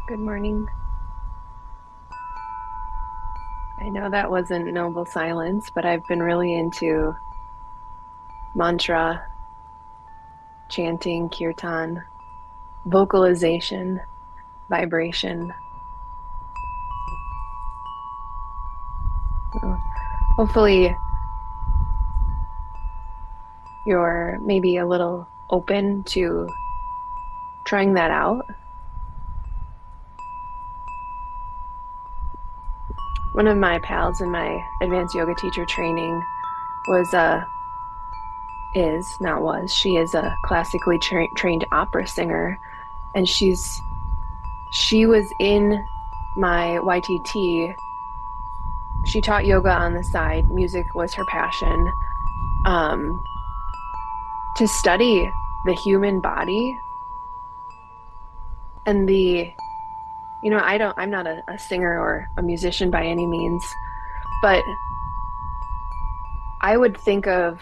Good morning. I know that wasn't noble silence, but I've been really into mantra, chanting, kirtan, vocalization, vibration. So hopefully, you're maybe a little open to trying that out. One of my pals in my advanced yoga teacher training was is not was she is a classically trained opera singer, and she was in my YTT. She taught yoga on the side. Music was her passion. Um, to study the human body and I'm not a singer or a musician by any means, but I would think of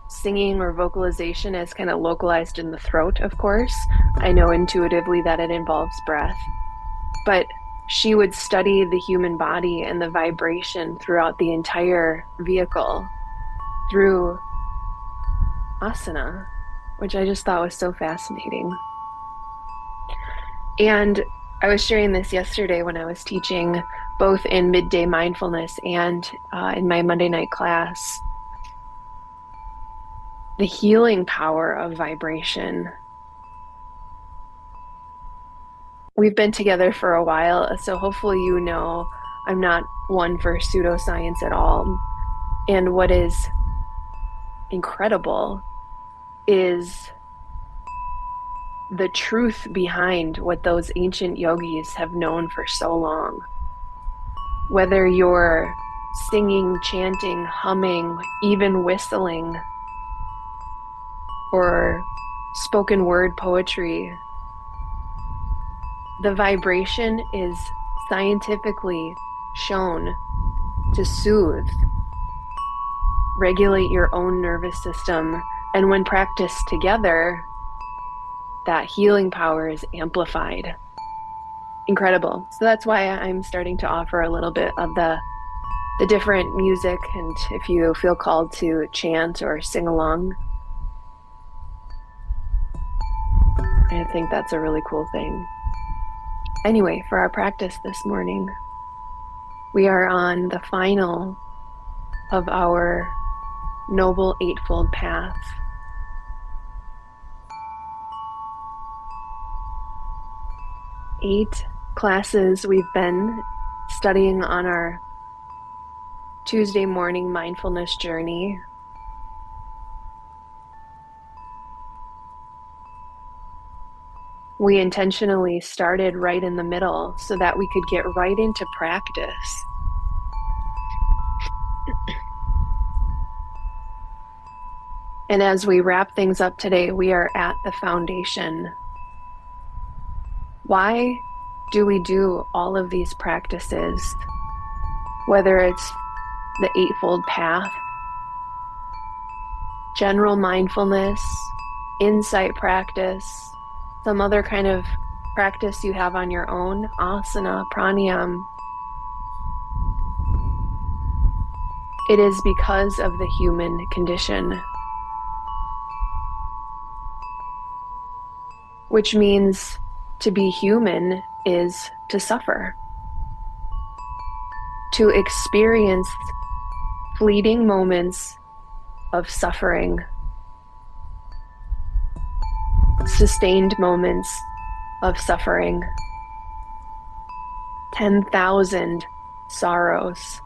singing or vocalization as kind of localized in the throat, of course. I know intuitively that it involves breath, but she would study the human body and the vibration throughout the entire vehicle through asana, which I just thought was so fascinating. And I was sharing this yesterday when I was teaching both in midday mindfulness and in my Monday night class. The healing power of vibration. We've been together for a while, so hopefully you know I'm not one for pseudoscience at all. And what is incredible is the truth behind what those ancient yogis have known for so long. Whether you're singing, chanting, humming, even whistling, or spoken word poetry, the vibration is scientifically shown to soothe, regulate your own nervous system, and when practiced together, that healing power is amplified. Incredible. So that's why I'm starting to offer a little bit of the different music, and if you feel called to chant or sing along, I think that's a really cool thing. Anyway, for our practice this morning, we are on the final of our Noble Eightfold Path. 8 classes we've been studying on our Tuesday morning mindfulness journey. We intentionally started right in the middle so that we could get right into practice. And as we wrap things up today, we are at the foundation. Why do we do all of these practices? Whether it's the Eightfold Path, general mindfulness, insight practice, some other kind of practice you have on your own, asana, pranayam. It is because of the human condition, which means to be human is to suffer, to experience fleeting moments of suffering, sustained moments of suffering, 10,000 sorrows.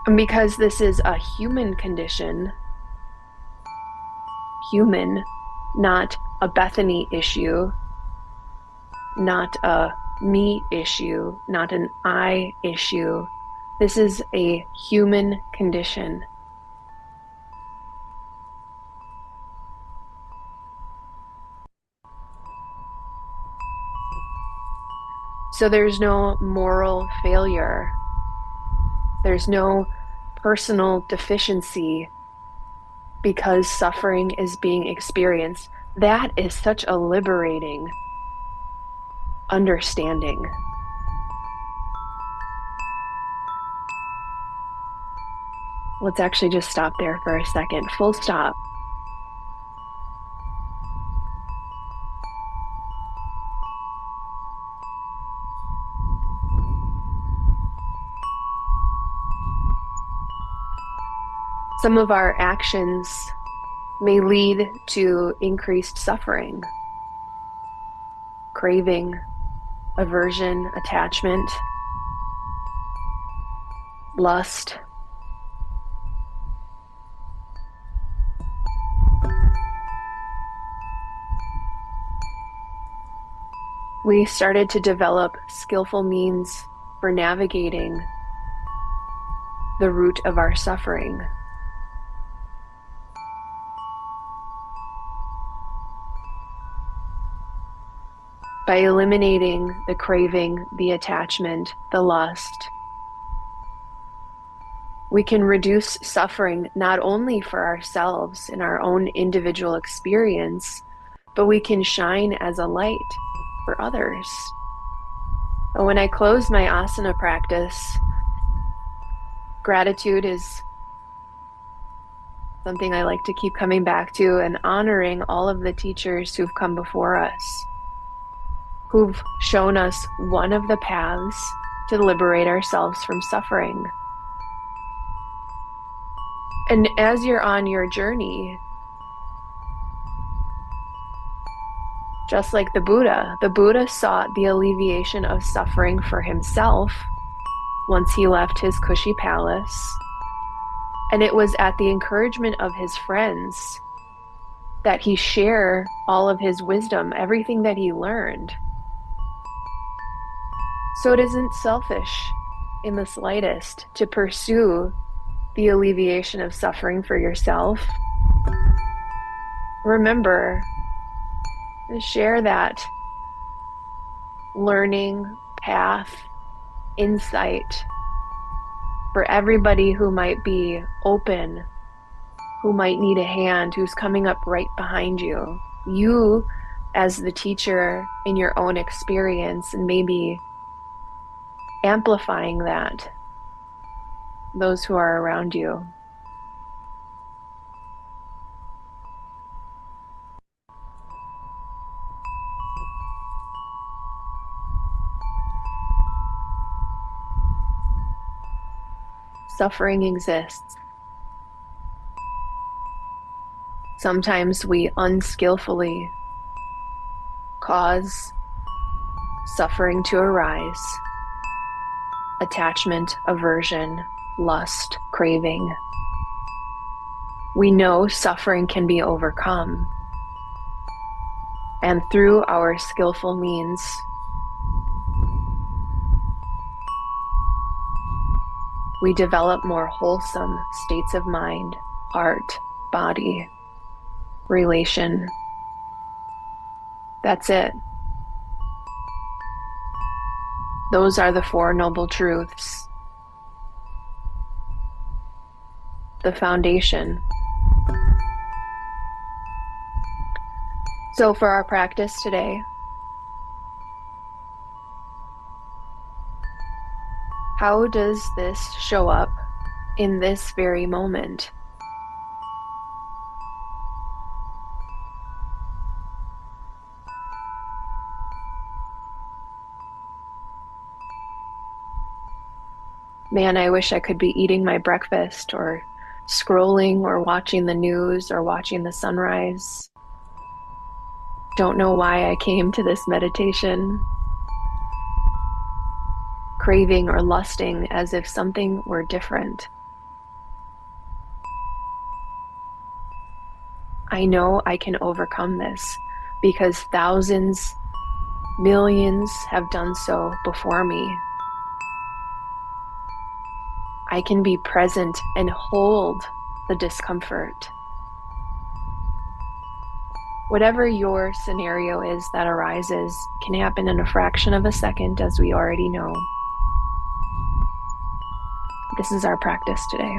And because this is a human condition, human, not a Bethany issue, not a me issue, not an I issue. This is a human condition. So there's no moral failure. There's no personal deficiency because suffering is being experienced. That is such a liberating understanding. Let's actually just stop there for a second. Full stop. Some of our actions may lead to increased suffering, craving, aversion, attachment, lust. We started to develop skillful means for navigating the root of our suffering. By eliminating the craving, the attachment, the lust, we can reduce suffering not only for ourselves in our own individual experience, but we can shine as a light for others. And when I close my asana practice, gratitude is something I like to keep coming back to, and honoring all of the teachers who've come before us, who've shown us one of the paths to liberate ourselves from suffering. And as you're on your journey, just like the Buddha sought the alleviation of suffering for himself once he left his cushy palace. And it was at the encouragement of his friends that he shared all of his wisdom, everything that he learned. So it isn't selfish in the slightest to pursue the alleviation of suffering for yourself. Remember, share that learning path, insight for everybody who might be open, who might need a hand, who's coming up right behind you. You, as the teacher in your own experience, and maybe amplifying that, those who are around you. Suffering exists. Sometimes we unskillfully cause suffering to arise. Attachment, aversion, lust, craving. We know suffering can be overcome. And through our skillful means, we develop more wholesome states of mind, heart, body, relation. That's it. Those are the Four Noble Truths. The foundation. So for our practice today, how does this show up in this very moment? Man, I wish I could be eating my breakfast or scrolling or watching the news or watching the sunrise. Don't know why I came to this meditation. Craving or lusting as if something were different. I know I can overcome this because thousands, millions have done so before me. I can be present and hold the discomfort. Whatever your scenario is that arises can happen in a fraction of a second, as we already know. This is our practice today.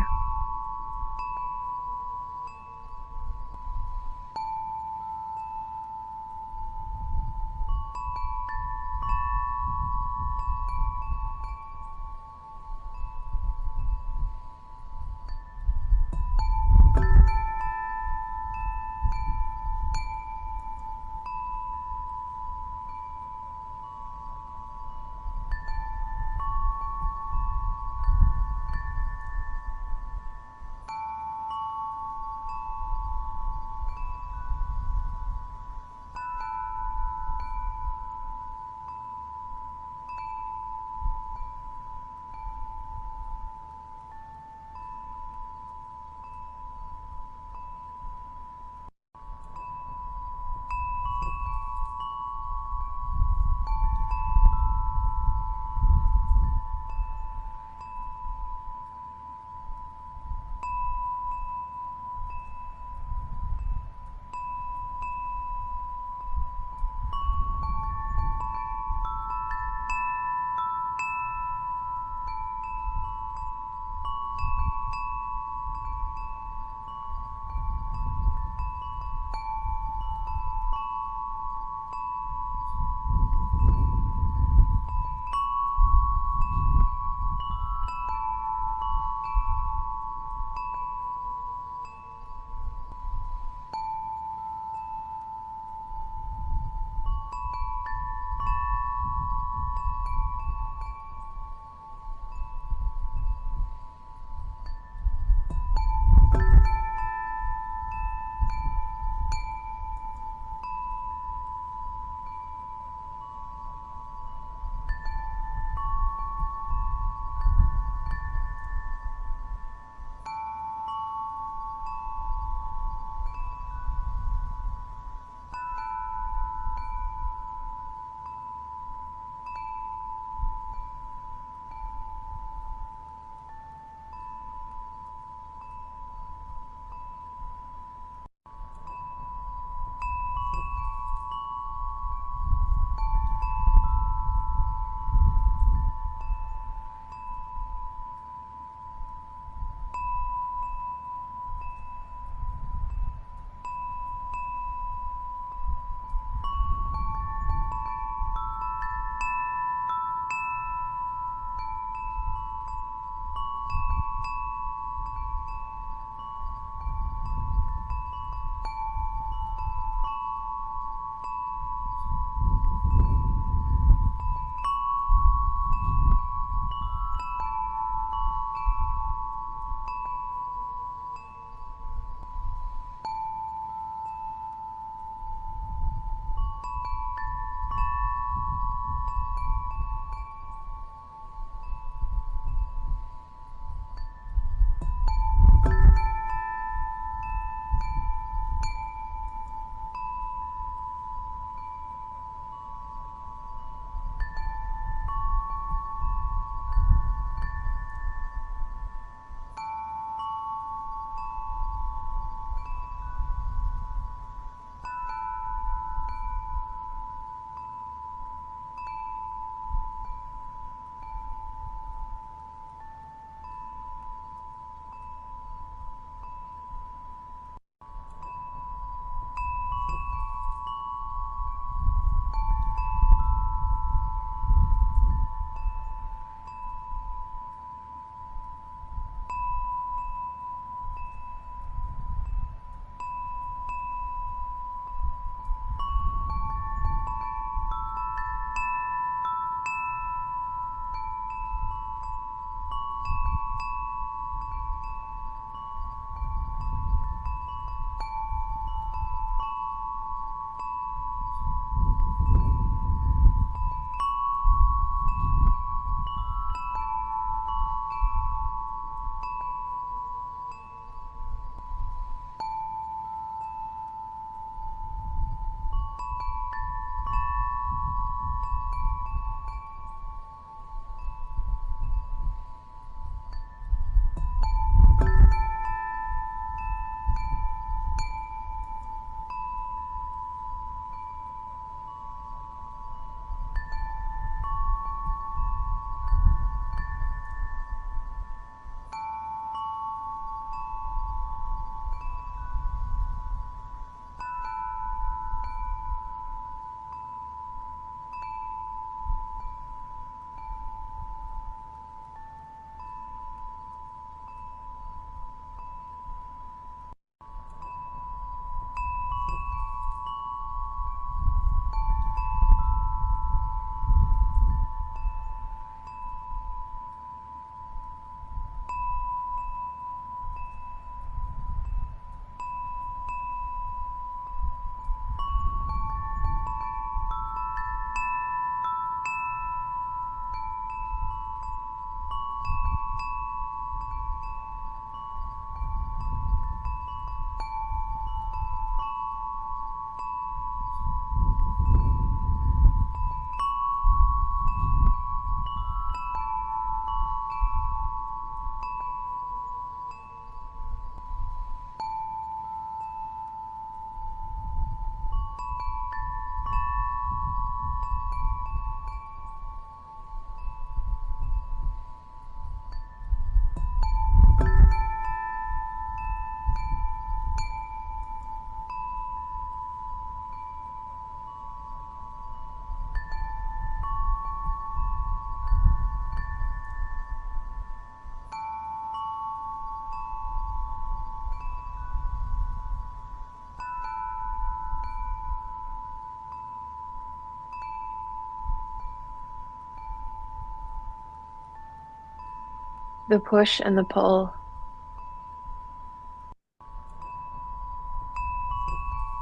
The push and the pull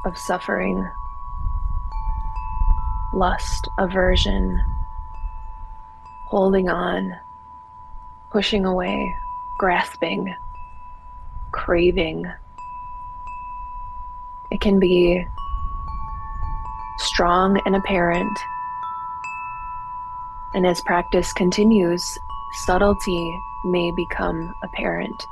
of suffering, lust, aversion, holding on, pushing away, grasping, craving. It can be strong and apparent. And as practice continues, subtlety may become apparent.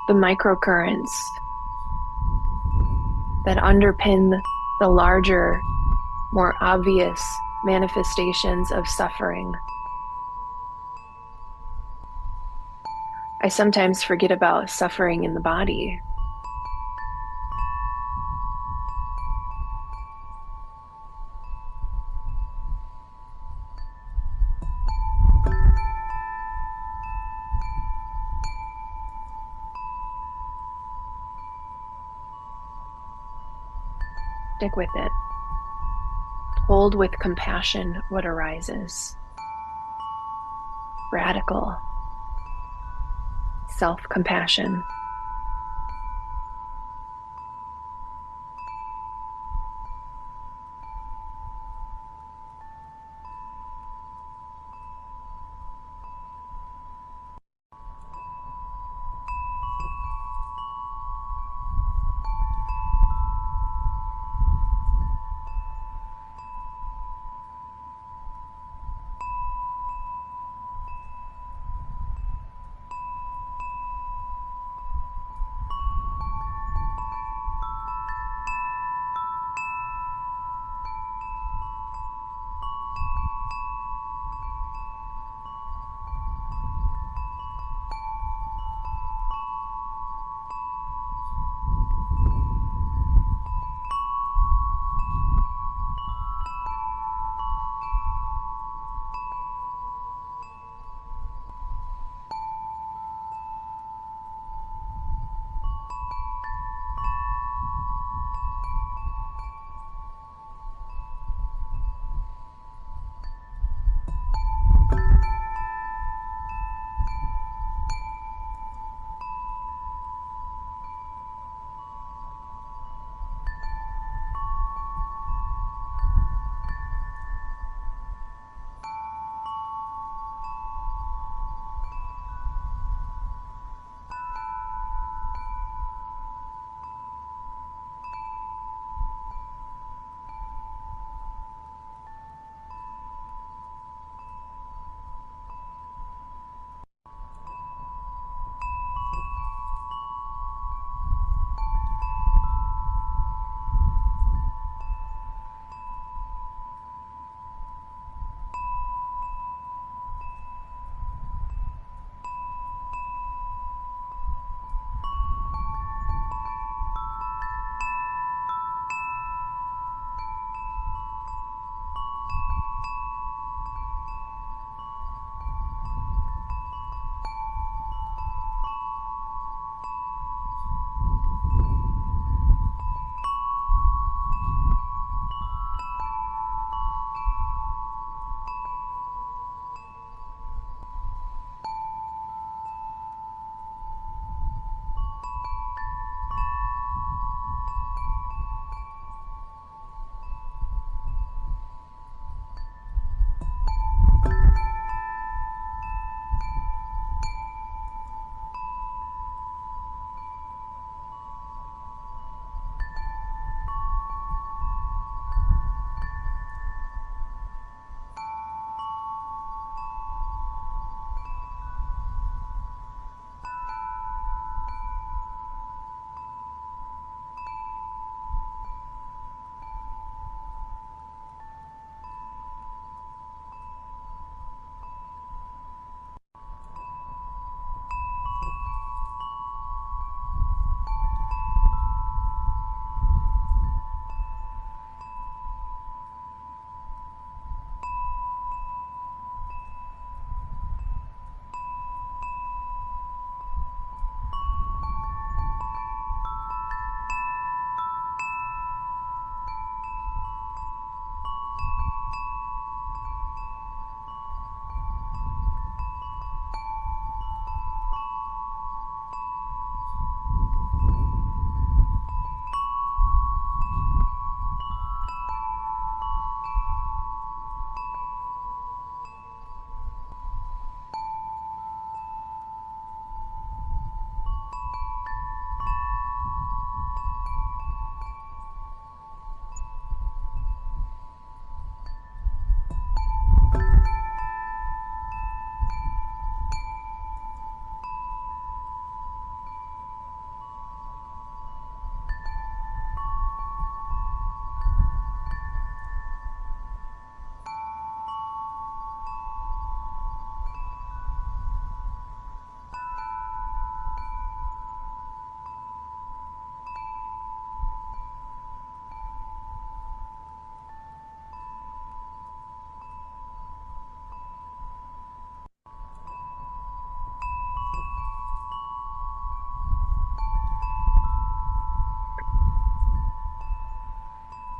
The microcurrents that underpin the larger, more obvious manifestations of suffering. I sometimes forget about suffering in the body. Stick with it. Hold with compassion what arises. Radical self-compassion.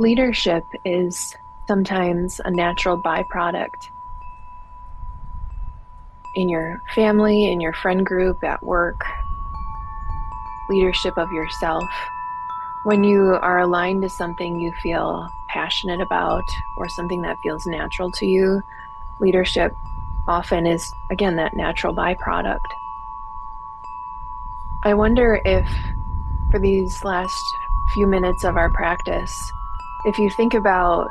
Leadership is sometimes a natural byproduct in your family, in your friend group, at work, leadership of yourself. When you are aligned to something you feel passionate about or something that feels natural to you, leadership often is, again, that natural byproduct. I wonder if, for these last few minutes of our practice, if you think about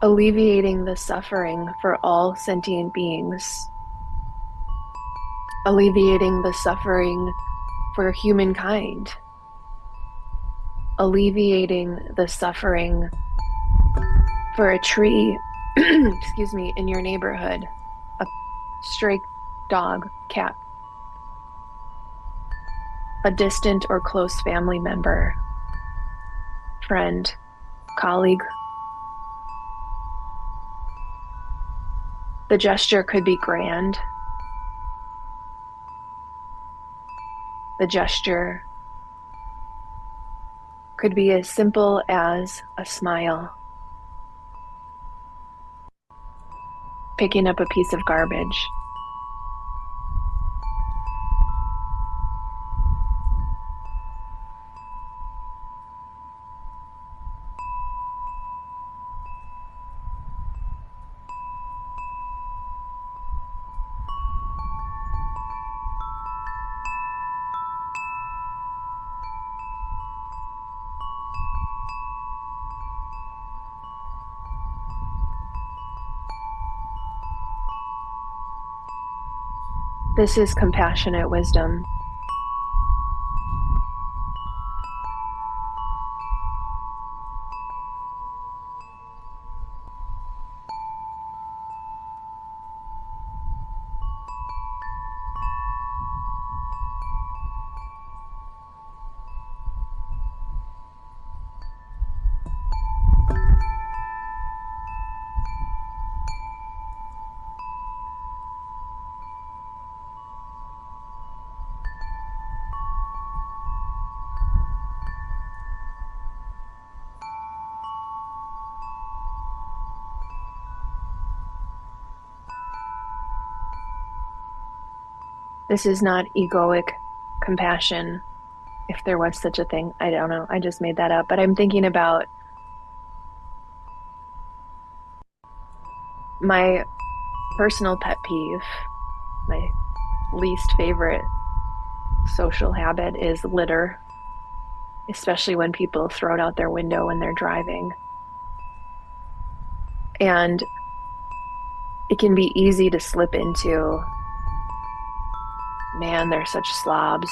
alleviating the suffering for all sentient beings, alleviating the suffering for humankind, alleviating the suffering for a tree, excuse me, in your neighborhood, a stray dog, cat, a distant or close family member, friend, colleague. The gesture could be grand. The gesture could be as simple as a smile, picking up a piece of garbage. This is compassionate wisdom. This is not egoic compassion, if there was such a thing. I don't know. I just made that up. But I'm thinking about my personal pet peeve, my least favorite social habit is litter, especially when people throw it out their window when they're driving. And it can be easy to slip into, man, they're such slobs.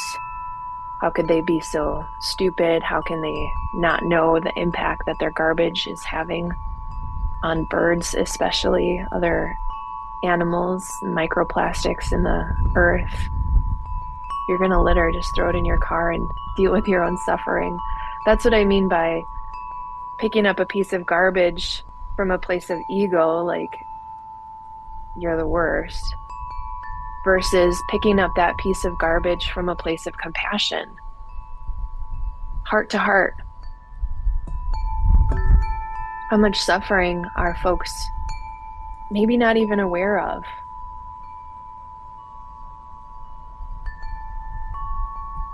How could they be so stupid? How can they not know the impact that their garbage is having on birds, especially other animals, microplastics in the earth? If you're going to litter, just throw it in your car and deal with your own suffering. That's what I mean by picking up a piece of garbage from a place of ego, like you're the worst, versus picking up that piece of garbage from a place of compassion, heart to heart. How much suffering are folks maybe not even aware of?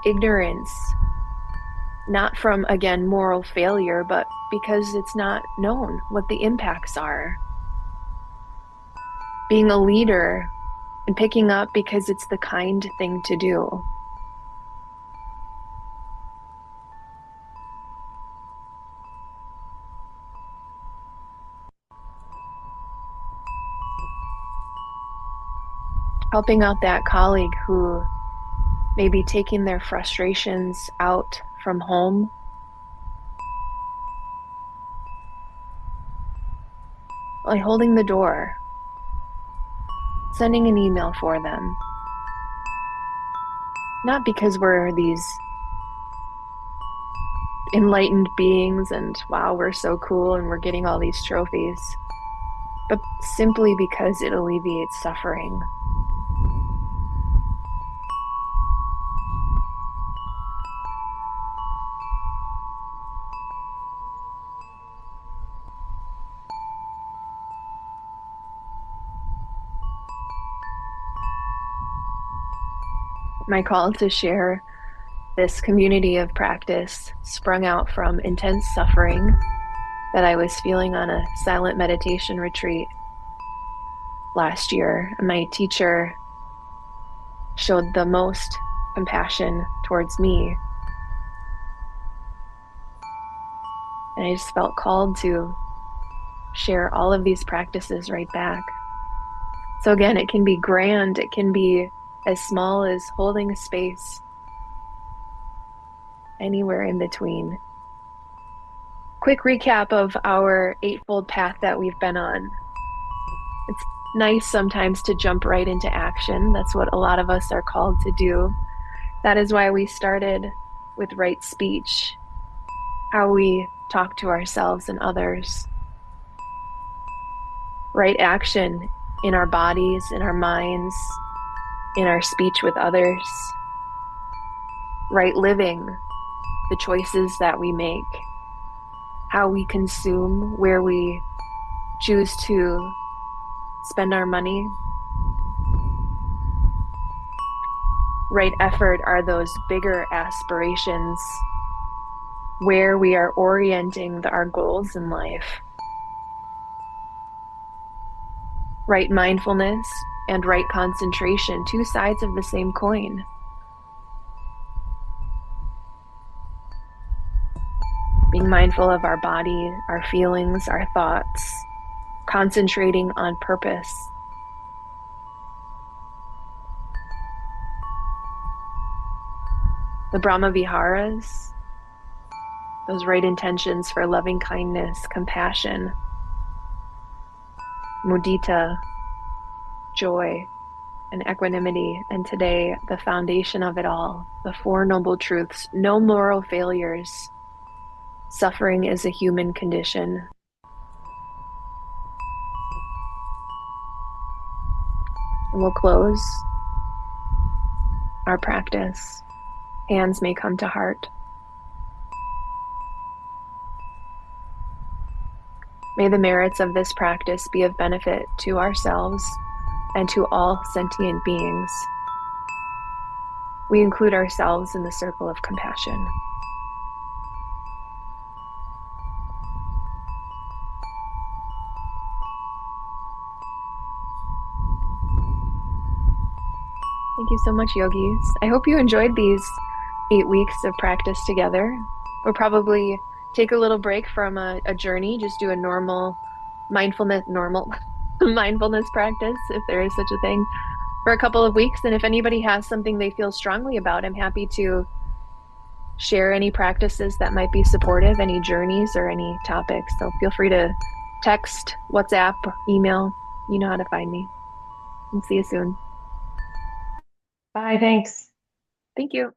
Ignorance, not from, again, moral failure, but because it's not known what the impacts are. Being a leader and picking up because it's the kind thing to do. Helping out that colleague who may be taking their frustrations out from home, like holding the door, sending an email for them. Not because we're these enlightened beings and wow, we're so cool and we're getting all these trophies, but simply because it alleviates suffering. My call to share this community of practice sprung out from intense suffering that I was feeling on a silent meditation retreat last year. My teacher showed the most compassion towards me. And I just felt called to share all of these practices right back. So, again, it can be grand, it can be as small as holding space, anywhere in between. Quick recap of our Eightfold Path that we've been on. It's nice sometimes to jump right into action. That's what a lot of us are called to do. That is why we started with right speech, how we talk to ourselves and others, right action in our bodies, in our minds, in our speech with others, right living, the choices that we make, how we consume, where we choose to spend our money. Right effort are those bigger aspirations where we are orienting our goals in life. Right mindfulness and right concentration, two sides of the same coin. Being mindful of our body, our feelings, our thoughts, concentrating on purpose. The Brahma Viharas, those right intentions for loving kindness, compassion, mudita, joy, and equanimity. And today, the foundation of it all, the Four Noble Truths, no moral failures. Suffering is a human condition. And we'll close our practice. Hands may come to heart. May the merits of this practice be of benefit to ourselves and to all sentient beings. We include ourselves in the circle of compassion. Thank you so much, yogis. I hope you enjoyed these 8 weeks of practice together. We'll probably take a little break from a journey, just do a normal mindfulness practice, if there is such a thing, for a couple of weeks. And if anybody has something they feel strongly about, I'm happy to share any practices that might be supportive, any journeys or any topics. So feel free to text, WhatsApp, email. You know how to find me. And see you soon. Bye, thanks. Thank you.